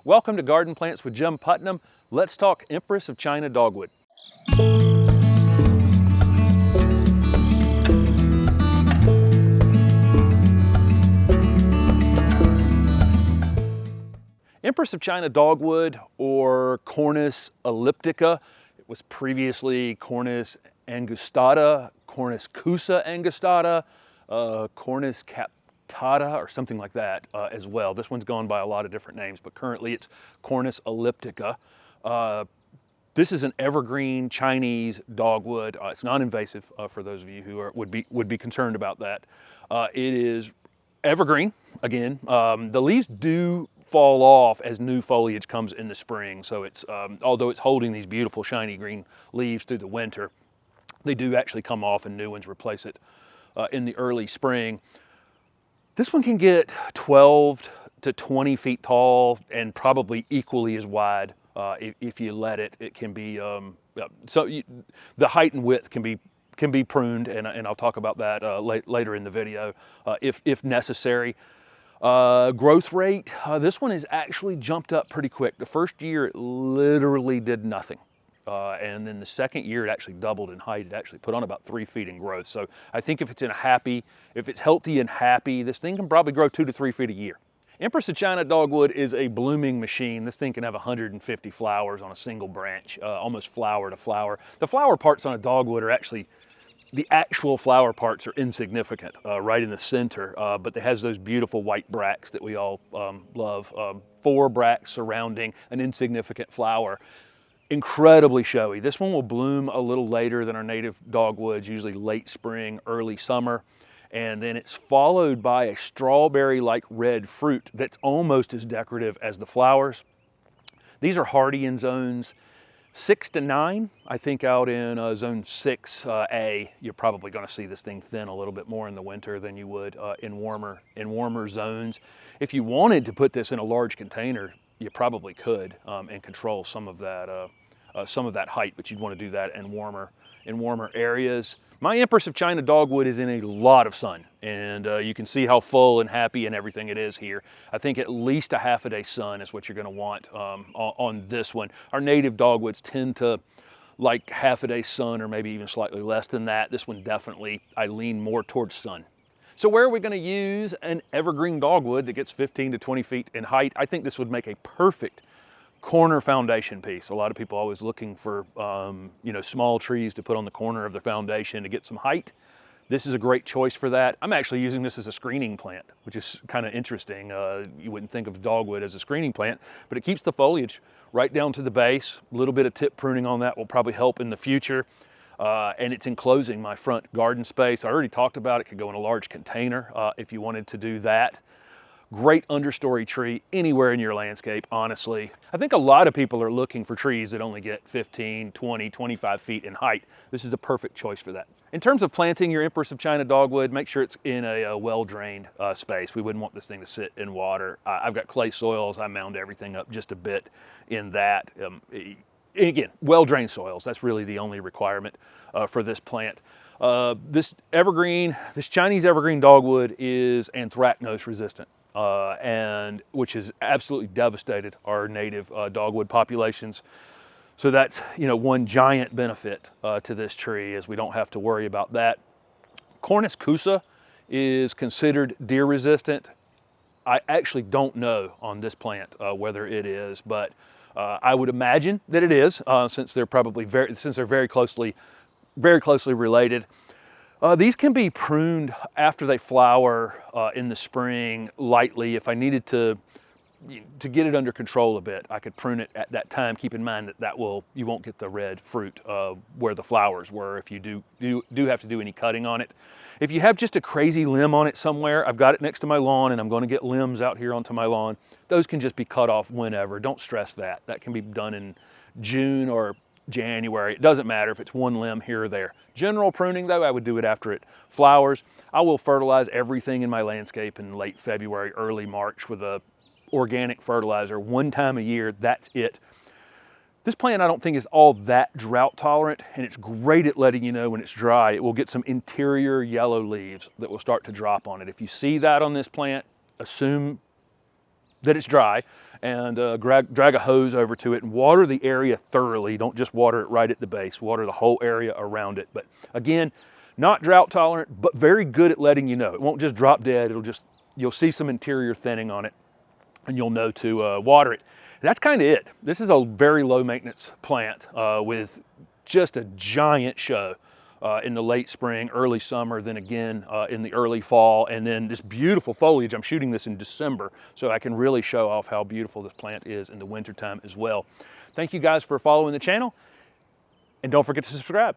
Welcome to Garden Plants with Jim Putnam. Let's talk Empress of China Dogwood. Empress of China Dogwood, or Cornus elliptica. It was previously Cornus angustata, Cornus cusa angustata, Cornus captata, or something like that as well. This one's gone by a lot of different names, but currently it's Cornus elliptica. This is an evergreen Chinese dogwood. It's non-invasive for those of you who would be concerned about that. It is evergreen. Again, the leaves do fall off as new foliage comes in the spring. So it's although it's holding these beautiful shiny green leaves through the winter, they do actually come off and new ones replace it in the early spring. This one can get 12 to 20 feet tall and probably equally as wide if you let it. It can be the height and width can be pruned, and I'll talk about that later in the video if necessary. Growth rate, this one has actually jumped up pretty quick. The first year it literally did nothing. And then the second year it actually doubled in height. It actually put on about 3 feet in growth. So I think if it's healthy and happy, this thing can probably grow 2 to 3 feet a year. Empress of China Dogwood is a blooming machine. This thing can have 150 flowers on a single branch, almost flower to flower. The flower parts on a dogwood are actually, the actual flower parts are insignificant right in the center, but it has those beautiful white bracts that we all love. 4 bracts surrounding an insignificant flower. Incredibly showy. This one will bloom a little later than our native dogwoods, usually late spring, early summer. And then it's followed by a strawberry-like red fruit that's almost as decorative as the flowers. These are hardy in zones 6 to 9. I think out in zone 6A, you're probably going to see this thing thin a little bit more in the winter than you would in warmer zones. If you wanted to put this in a large container, you probably could and control some of that height, but you'd want to do that in warmer areas. My Empress of China Dogwood is in a lot of sun, and you can see how full and happy and everything it is here. I think at least a half a day sun is what you're going to want on this one. Our native dogwoods tend to like half a day sun or maybe even slightly less than that. This one definitely, I lean more towards sun. So where are we going to use an evergreen dogwood that gets 15 to 20 feet in height? I think this would make a perfect corner foundation piece. A lot of people are always looking for small trees to put on the corner of the foundation to get some height. This is a great choice for that. I'm actually using this as a screening plant, which is kind of interesting. You wouldn't think of dogwood as a screening plant, but it keeps the foliage right down to the base. A little bit of tip pruning on that will probably help in the future. And it's enclosing my front garden space. I already talked about it. Could go in a large container if you wanted to do that. Great understory tree anywhere in your landscape, honestly. I think a lot of people are looking for trees that only get 15, 20, 25 feet in height. This is the perfect choice for that. In terms of planting your Empress of China Dogwood, make sure it's in a well-drained space. We wouldn't want this thing to sit in water. I've got clay soils. I mound everything up just a bit in that. Again, well-drained soils, that's really the only requirement for this plant. This Chinese evergreen dogwood is anthracnose resistant, and which has absolutely devastated our native dogwood populations. So that's one giant benefit to this tree, is we don't have to worry about that. Cornus cusa is considered deer resistant. I actually don't know on this plant whether it is, but I would imagine that it is, since they're very closely related. These can be pruned after they flower in the spring lightly. If I needed to get it under control a bit, I could prune it at that time. Keep in mind that you won't get the red fruit where the flowers were if you do have to do any cutting on it. If you have just a crazy limb on it somewhere, I've got it next to my lawn and I'm going to get limbs out here onto my lawn. Those can just be cut off whenever. Don't stress that. That can be done in June or January. It doesn't matter if it's one limb here or there. General pruning though, I would do it after it flowers. I will fertilize everything in my landscape in late February, early March with a organic fertilizer one time a year. That's it. This plant I don't think is all that drought tolerant, and it's great at letting you know when it's dry. It will get some interior yellow leaves that will start to drop on it. If you see that on this plant, assume that it's dry and drag a hose over to it and water the area thoroughly. Don't just water it right at the base, water the whole area around it. But again, not drought tolerant, but very good at letting you know. It won't just drop dead, you'll see some interior thinning on it and you'll know to water it. That's kind of it. This is a very low maintenance plant with just a giant show in the late spring, early summer, then again in the early fall, and then this beautiful foliage. I'm shooting this in December, so I can really show off how beautiful this plant is in the wintertime as well. Thank you guys for following the channel, and don't forget to subscribe.